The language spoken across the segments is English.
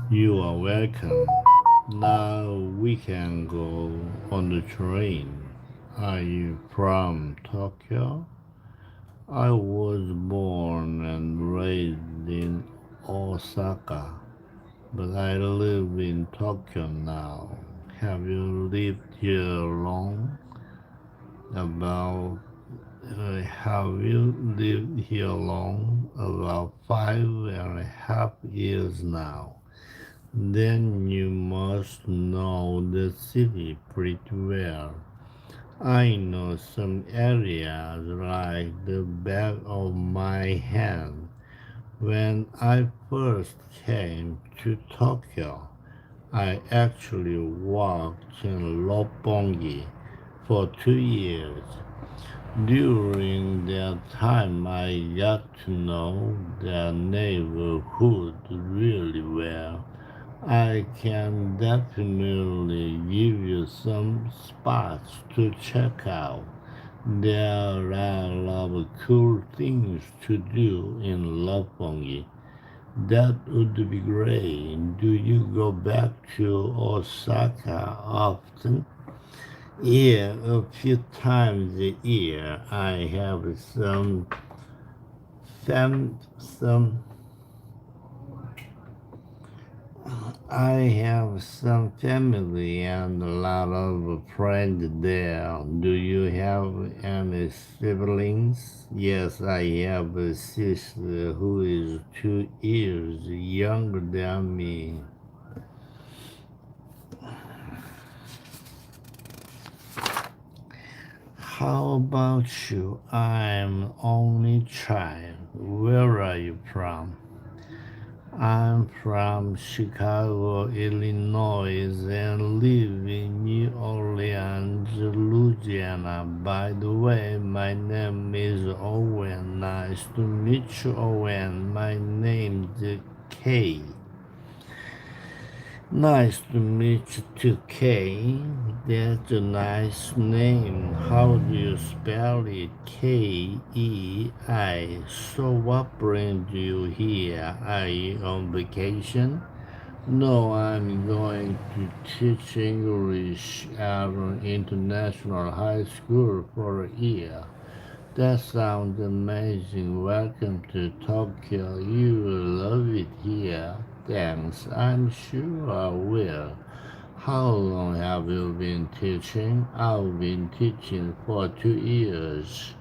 You are welcome. Now we can go on the train. Are you from Tokyo? I was born and raised in Osaka, but I live in Tokyo now. Have you lived here long? About have you lived here long? About 5.5 years now. Then you must know the city pretty well. I know some areas like the back of my hand. When I first came to Tokyo, I actually worked in Roppongi for 2 years. During that time, I got to know the neighborhood really well. I can definitely give you some spots to check out. There are a lot of cool things to do in Roppongi. That would be great. Do you go back to Osaka often? Yeah, a few times a year. I have some I have some family and a lot of friends there. Do you have any siblings? Yes, I have a sister who is 2 years younger than me. How about you? I'm only child. Where are you from? I'm from Chicago, Illinois, and live in New Orleans, Louisiana. By the way, my name is Owen. Nice to meet you, Owen. My name's Kay. Nice to meet you too, Kay. That's a nice name. How do you spell it? Kei. So what brings you here? Are you on vacation? No, I'm going to teach English at an international high school for a year. That sounds amazing. Welcome to Tokyo. You will love it here. Thanks. I'm sure I will. How long have you been teaching? I've been teaching for 2 years.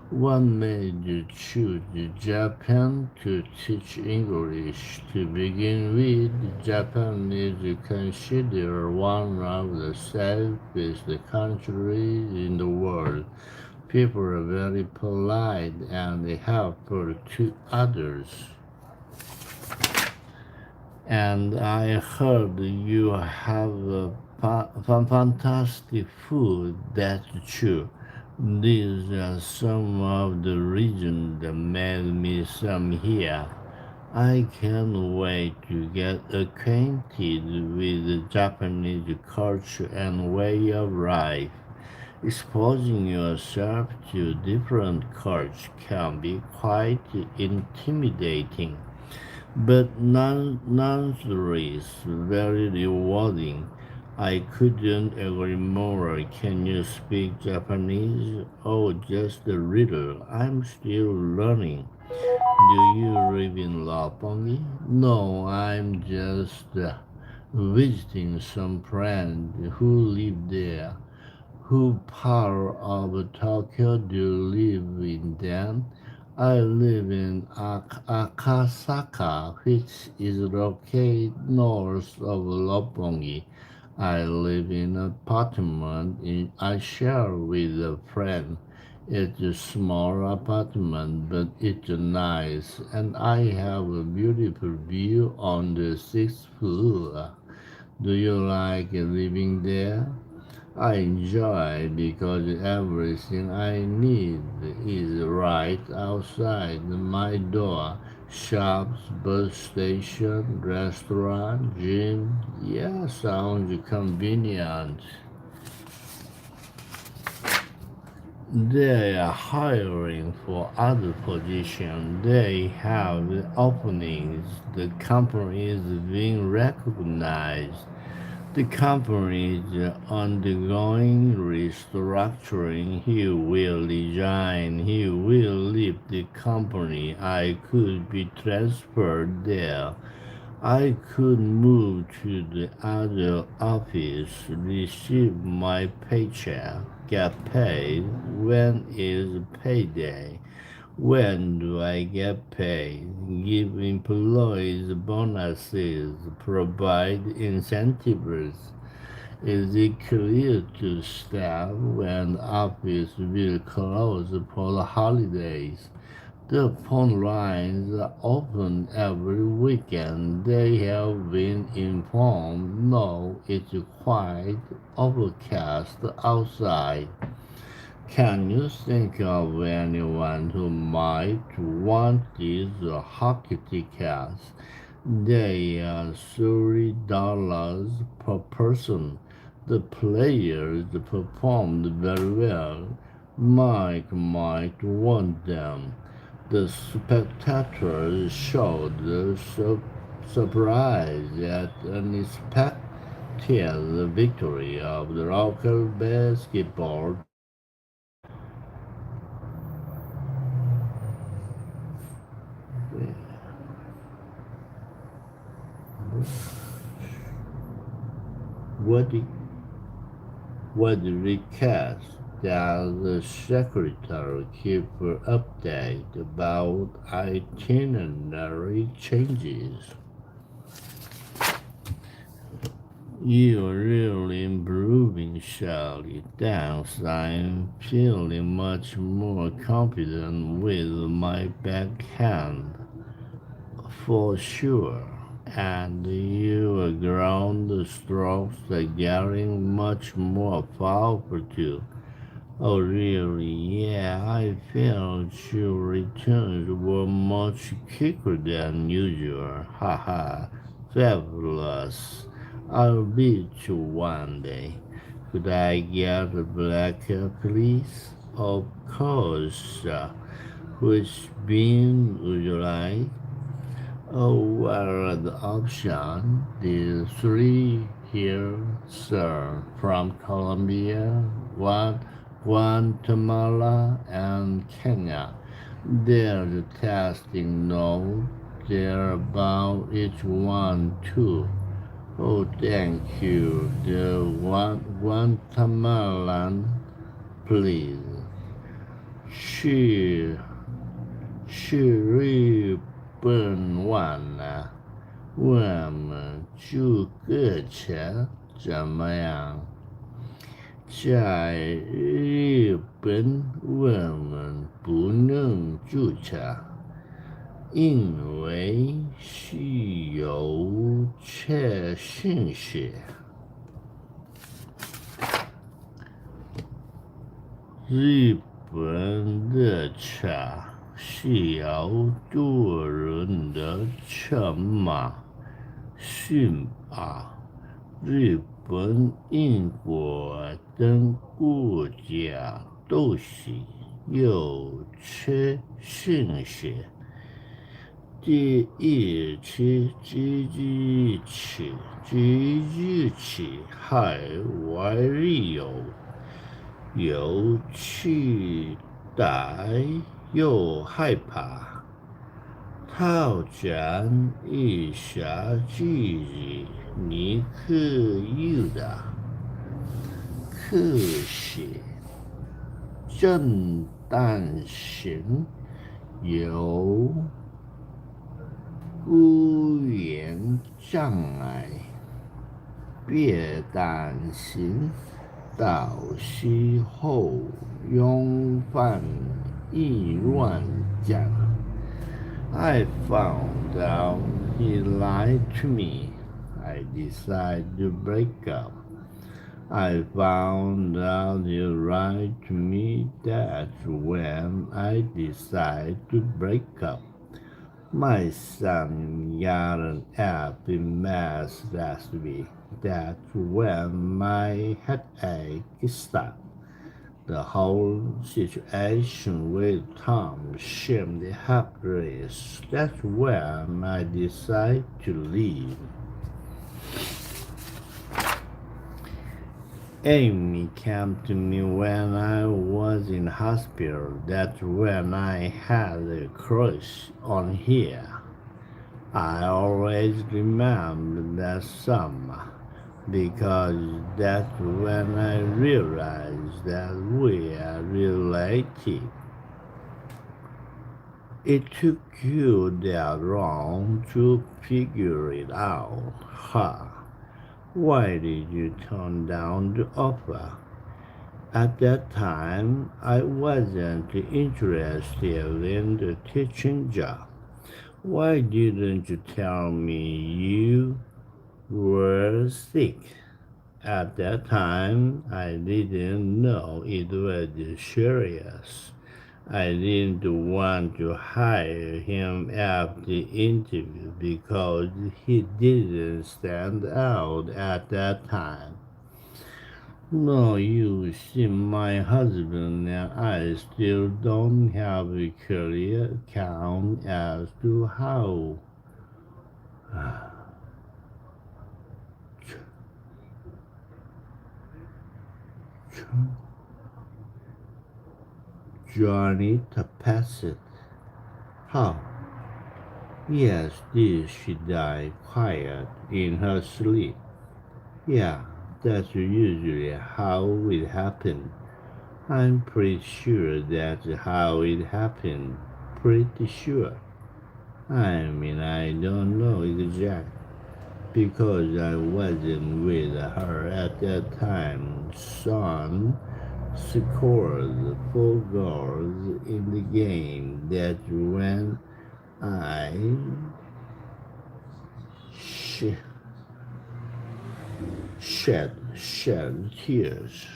What made you choose Japan to teach English? To begin with, Japan is considered one of the safest countries in the world. People are very polite and helpful to others. And I heard you have fantastic food. That's true. These are some of the reasons that made me come here. I can't wait to get acquainted with the Japanese culture and way of life. Exposing yourself to different cultures can be quite intimidating, but nonetheless very rewarding. I couldn't agree more. Can you speak Japanese? Oh, just a little. I'm still learning. Do you live in Lapongi? No, I'm just visiting some friends who live there. Who part of Tokyo do you live in then? I live in Akasaka, which is located north of Roppongi. I live in an apartment I share with a friend. It's a small apartment, but it's nice, and I have a beautiful view on the sixth floor. Do you like living there? I enjoy because everything I need is right outside my door. Shops, bus station, restaurant, gym. Yeah, sounds convenient. They are hiring for other positions. They have the openings. The company is being recognized. The company is undergoing restructuring. He will resign. He will leave the company. I could be transferred there. I could move to the other office, receive my paycheck, get paid. When is payday? When do I get paid? Give employees bonuses, provide incentives. Is it clear to staff when the office will close for the holidays? The phone lines are open every weekend. They have been informed. No, it's quite overcast outside. Can you think of anyone who might want these hockey tickets? They are $30 per person. The players performed very well. Mike might want them. The spectators showed surprise at unexpected victory of the local basketball. What the, what the recast that the secretary keep update about itinerary changes. You're really improving, Shirley. Thanks. I'm feeling much more confident with my backhand, for sure. And your ground strokes are getting much more powerful too. Oh, really? Yeah, I felt your returns were much quicker than usual. Haha, fabulous. I'll beat you one day. Could I get a black please? Of course. Which bean would you like? Oh, what are the options? The three here, sir, from Colombia, Guatemala, and Kenya. They're the testing note. They're about each one, too. Oh, thank you. The Guatemalan, please. 故言障碍，别担心，有孤言障碍。I found out he lied to me. I decided to break up. I found out he lied to me. That's when I decided to break up. My son got an F in math last week. That's when my headache stopped. The whole situation with Tom seemed helpless. That's when I decided to leave. Amy came to me when I was in hospital. That's when I had a crush on her. I always remember that summer because that's when I realized that we are related. It took you that long to figure it out, huh? Why did you turn down the offer? At that time, I wasn't interested in the teaching job. Why didn't you tell me you were sick? At that time, I didn't know it was serious. I didn't want to hire him after the interview because he didn't stand out at that time. No, you see, my husband and I still don't have a clear account as to how Johnny Tapasset. How? Yes, did she died quiet in her sleep? Yeah, that's usually how it happened. I'm pretty sure that's how it happened. Pretty sure. I mean, I don't know exactly because I wasn't with her at that time. Son scored 4 goals in the game. That's when I sh- shed tears.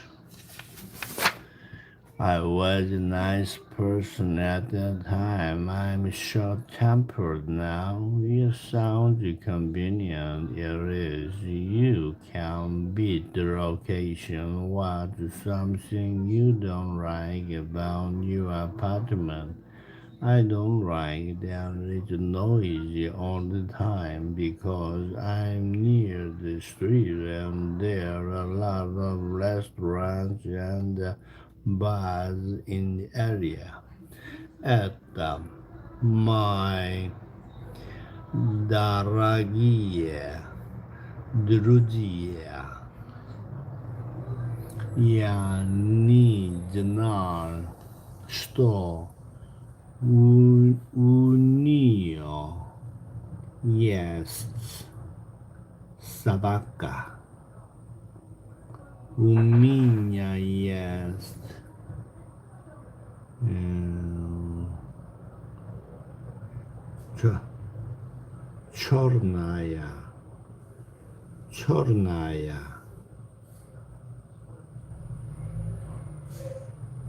I was a nice person at that time. I'm short-tempered now. You sound convenient. It is. You can beat the location. What's something you don't like about your apartment? I don't like that it's noisy all the time because I'm near the street and there are a lot of restaurants and bars in the area. Это my дорогие друзья. Я не знал, что у нее есть собака. У меня есть черная, черная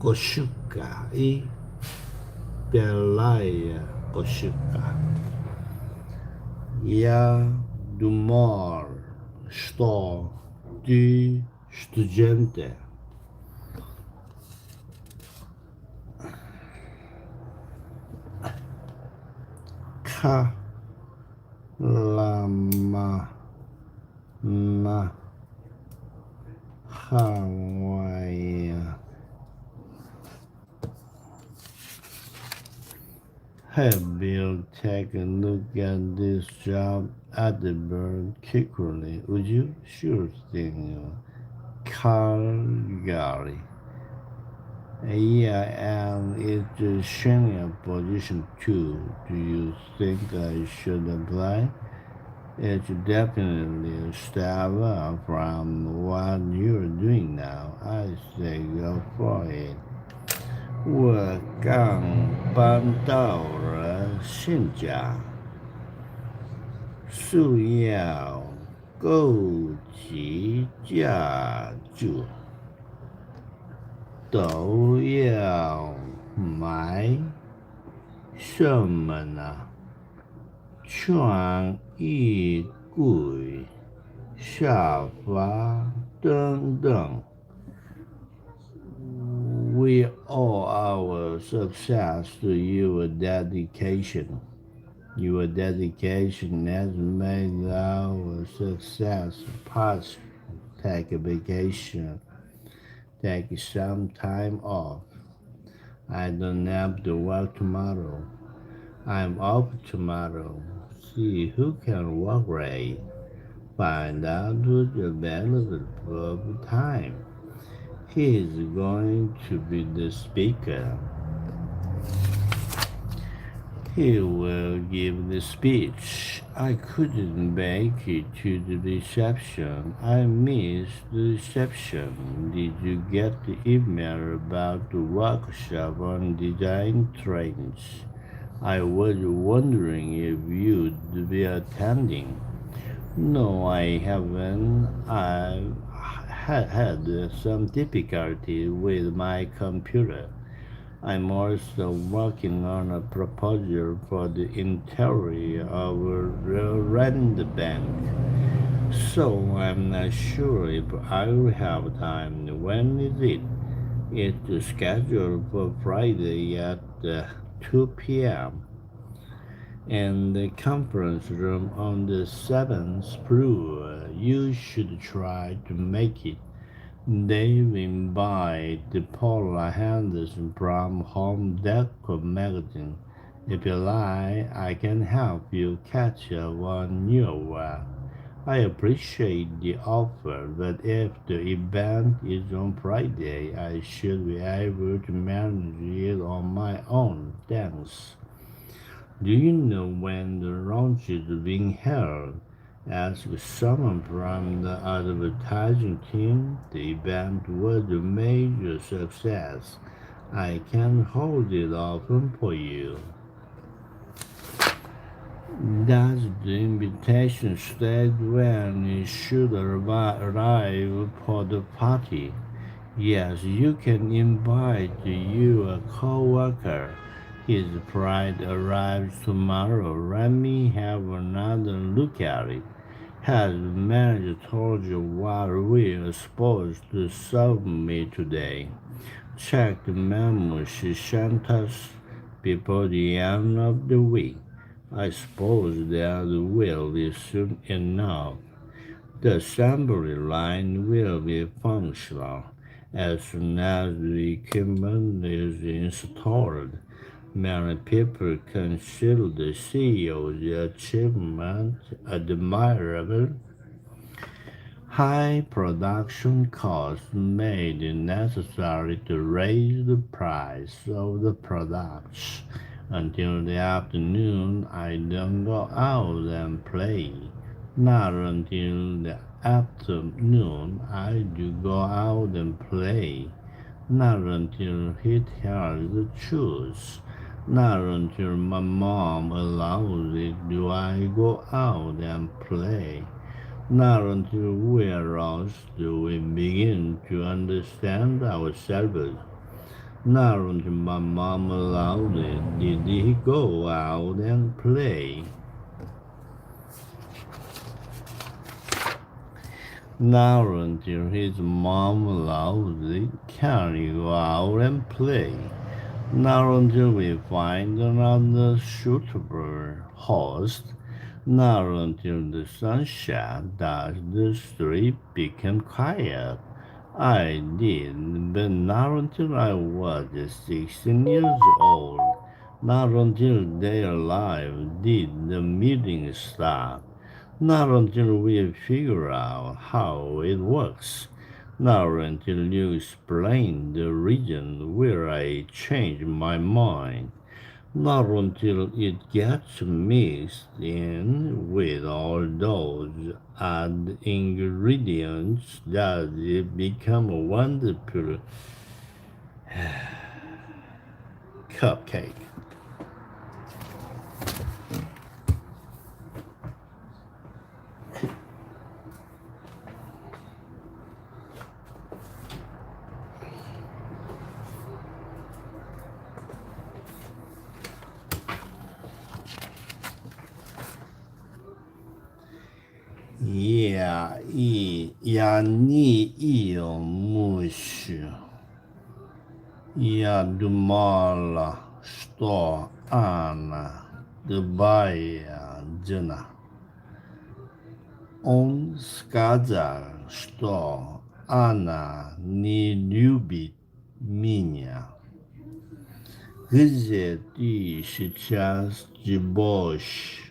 кошка и белая кошка. Я думал, что ты студенты. Lama na Hawaii. Have you taken a look at this job at the bird quickly? Would you? Sure thing. Calgary. Yeah, and it's a senior position too. Do you think I should apply? It's definitely a step up from what you're doing now. I say go for it. 我刚搬到了新家，需要购置家具，都要买什么呢？床、衣柜、沙发等等。We owe our success to your dedication. Your dedication has made our success possible. Take a vacation. Take some time off. I don't have to work tomorrow. I'm off tomorrow. See who can work right. Find out who's available for the time. He's going to be the speaker. He will give the speech. I couldn't make it to the reception. I missed the reception. Did you get the email about the workshop on design trains? I was wondering if you'd be attending. No, I haven't. I've had some difficulty with my computer. I'm also working on a proposal for the interior of a rent bank, so I'm not sure if I'll have time. When is it? It's scheduled for Friday at 2 p.m. in the conference room on the seventh floor. You should try to make it. They've invited Paula Henderson from Home Decor magazine. If you like, I can help you catch up on your work. I appreciate the offer, but if the event is on Friday, I should be able to manage it on my own. Thanks. Do you know when the launch is being held? Asked someone from the advertising team. The event was a major success. I can hold it open for you. Does the invitation state when it should arrive for the party? Yes, you can invite your coworker. His flight arrives tomorrow. Let me have another look at it. Has the manager told you what we're supposed to submit today? Check the memo she sent us before the end of the week. I suppose that will be soon enough. The assembly line will be functional as soon as the equipment is installed. Many people consider the CEO's achievement admirable. High production costs made it necessary to raise the price of the products. Until the afternoon, I don't go out and play. Not until the afternoon, I do go out and play. Not until he tells the truth. Not until my mom allows it do I go out and play. Not until where else do we begin to understand ourselves. Not until my mom allowed it did he go out and play. Not until his mom allowed it can he go out and play. Not until we find another suitable host. Not until the sun shines does the street become quiet. I did, but not until I was 16 years old. Not until they arrived did the meeting start. Not until we figure out how it works. Not until you explain the reason where I changed my mind. Not until it gets mixed in with all those odd ingredients does it become a wonderful cupcake. Yeah, 雅尼伊尔牧师。Я думала, что она другая жена. Он сказал, что она не любит меня. Где ты сейчас живешь?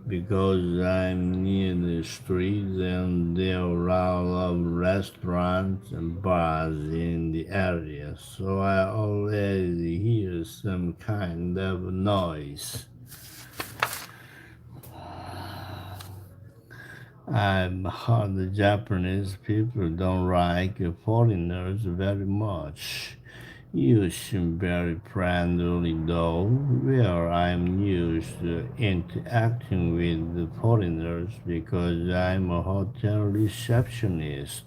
Because I'm near the streets and there are a lot of restaurants and bars in the area, so I already hear some kind of noise. I've heard the Japanese people don't like foreigners very much. You seem very friendly though, where I'm used to interacting with the foreigners because I'm a hotel receptionist.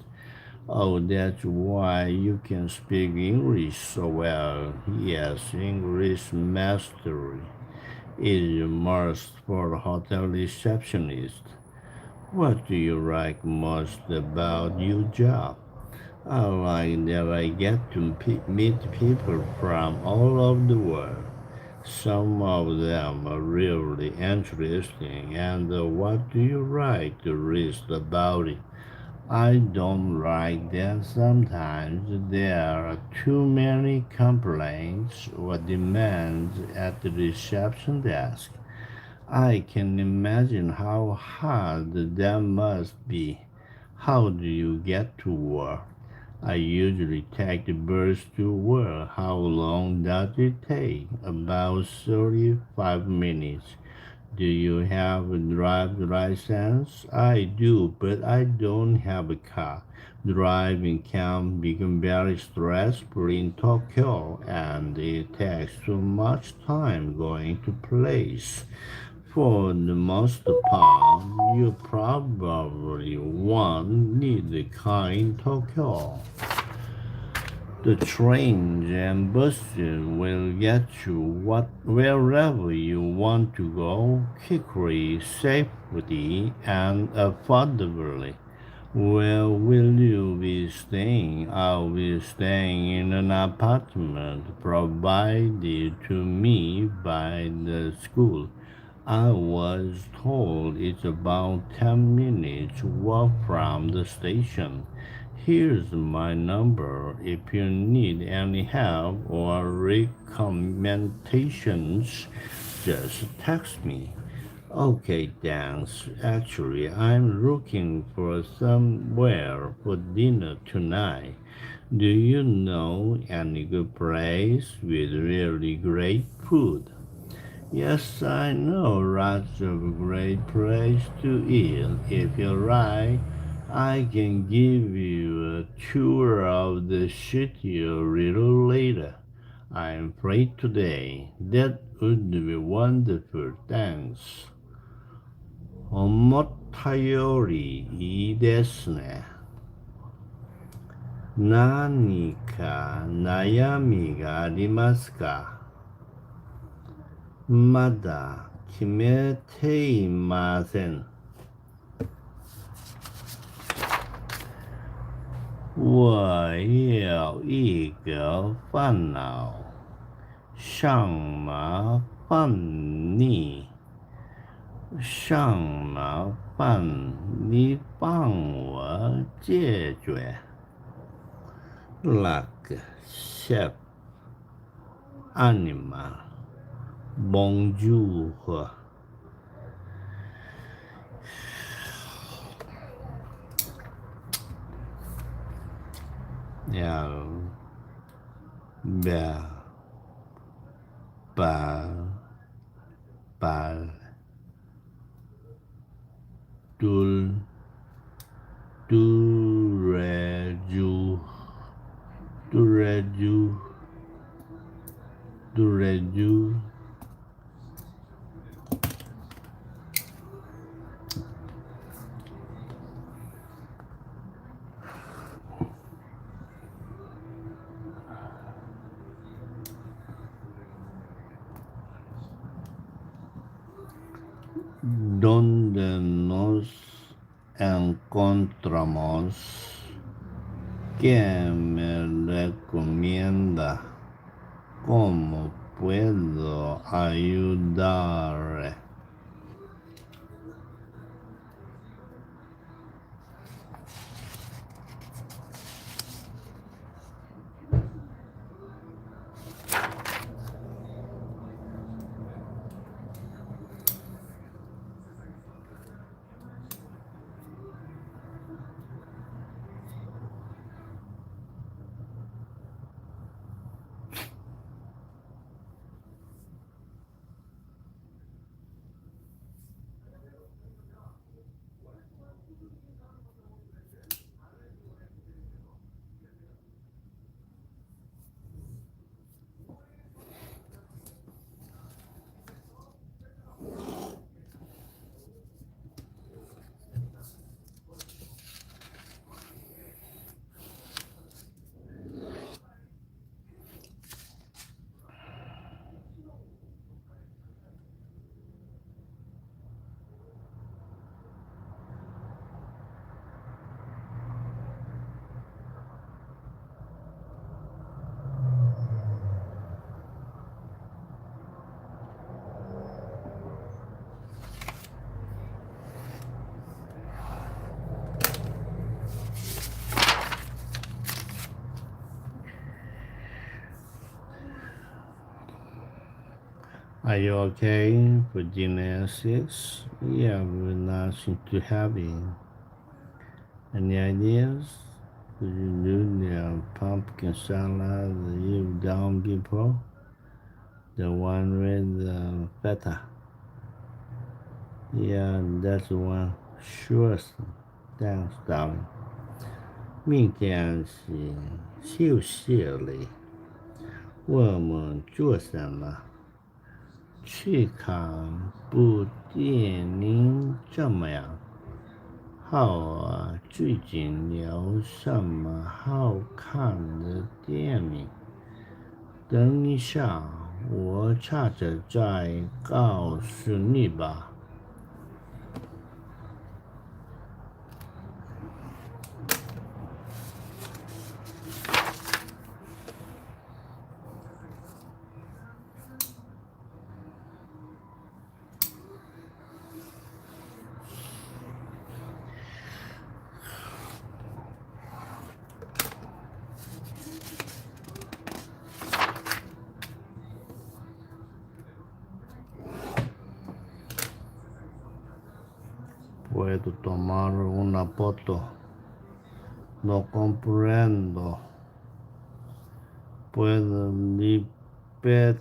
Oh, that's why you can speak English so well. Yes, English mastery is a must for a hotel receptionist. What do you like most about your job? I like that I get to meet people from all over the world. Some of them are really interesting. And what do you like the least about it? I don't like that sometimes there are too many complaints or demands at the reception desk. I can imagine how hard that must be. How do you get to work? I usually take the bus to work. How long does it take? About 35 minutes. Do you have a driver's license? I do, but I don't have a car. Driving can become very stressful in Tokyo, and it takes too much time going to place. For the most part, you probably won't need a car in Tokyo. The trains and buses will get you wherever you want to go quickly, safely, and affordably. Where will you be staying? I'll be staying in an apartment provided to me by the school. I was told it's about 10 minutes walk from the station. Here's my number. If you need any help or recommendations, just text me. Okay, thanks. Actually, I'm looking for somewhere for dinner tonight. Do you know any good place with really great food? Yes, I know lots of great place to eat. If you like, I can give you a tour of the city a little later. I'm free today. That would be wonderful. Thanks. 思ったよりいいですね。何か悩みがありますか？まだ決めていません。我有一个烦恼，想麻烦你，想麻烦你帮我解决。Like chef animal, bonjour. Yeah, bear, bal, bal, dul, dureju, dureju, dureju. Donde nos encontramos que me recomienda cómo puedo ayudarle. Are you okay for gymnastics? Yeah, we're not too heavy. Any ideas? Did you do the pumpkin salad that you've done before? The one with feta? Yeah, that's the one. Sure. Thanks, darling. 明天是休息日，我们做什么？去看部电影怎么样？好啊，最近有什么好看的电影？等一下，我查着再告诉你吧。Puedo tomar una foto. No comprendo. Puedo repetirlo.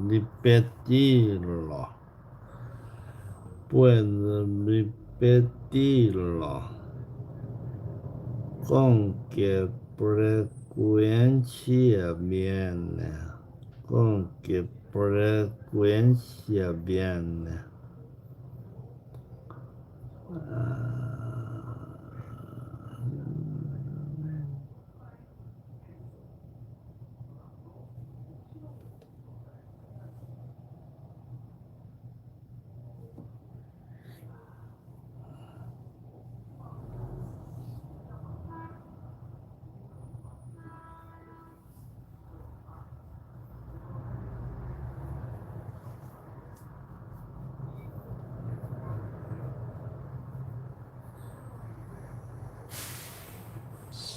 Repetirlo. Puedo repetirlo. ¿Con qué frecuencia viene? ¿Con qué frecuencia viene?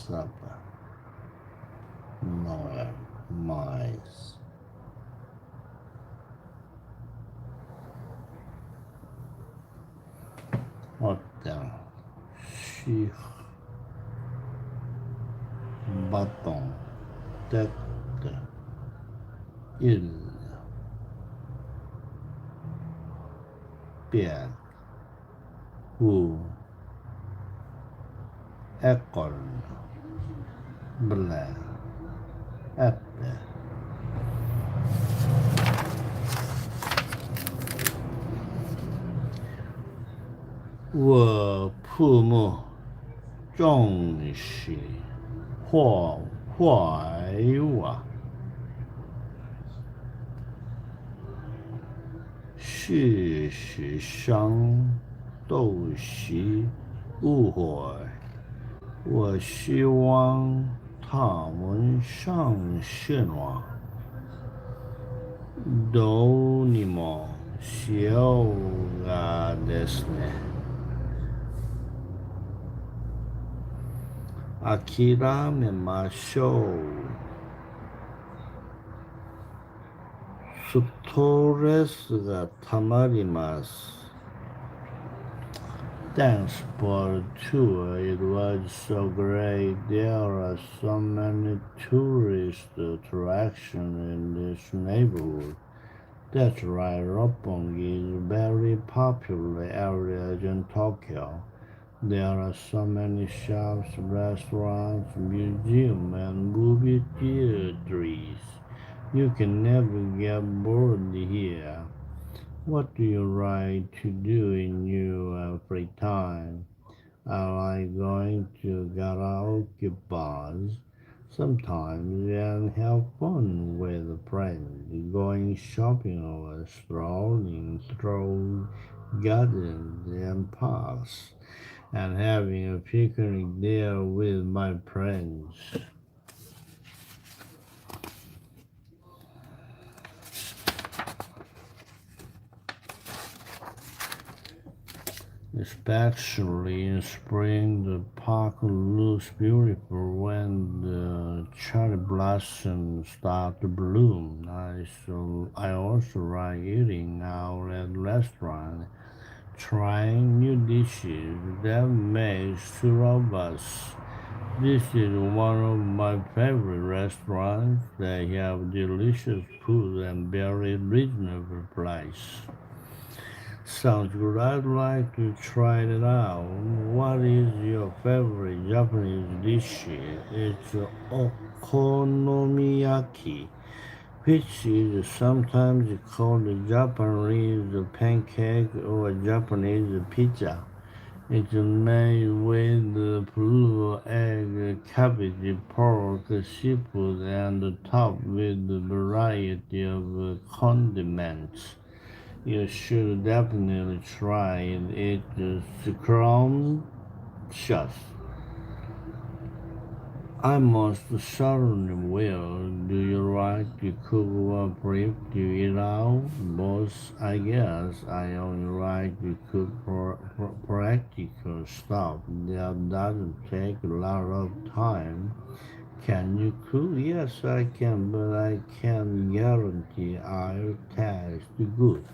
Sapa. No mais. Hotel. Chic. Batom. Tête. Il. Pierre. Ou. École. Blair. Apple. 我父母总是坏我，事实上都是误会。我希望他们上线了。どうにもしようがですね。諦めましょう。ストレスがたまります。Thanks for the tour. It was so great. There are so many tourist attractions in this neighborhood. That's right, Roppongi is a very popular area in Tokyo. There are so many shops, restaurants, museums, and movie theaters. You can never get bored here. What do you like to do in your free time? I like going to karaoke bars sometimes and have fun with friends, going shopping or strolling through gardens and parks, and having a picnic there with my friends. Especially in spring, the park looks beautiful when the cherry blossoms start to bloom. I also like eating out at restaurants, trying new dishes that makes two of us. This is one of my favorite restaurants. They have delicious food and very reasonable price. Sounds good. I'd like to try it out. What is your favorite Japanese dish? It's okonomiyaki, which is sometimes called a Japanese pancake or Japanese pizza. It's made with blue egg, cabbage, pork, seafood, and topped with a variety of condiments. You should definitely try it. It's scrumptious. I most certainly will. Do you like to cook or prefer to eat out? Both, I guess. I only like to cook for practical stuff that doesn't take a lot of time. Can you cook? Yes, I can, but I can't guarantee I'll taste good.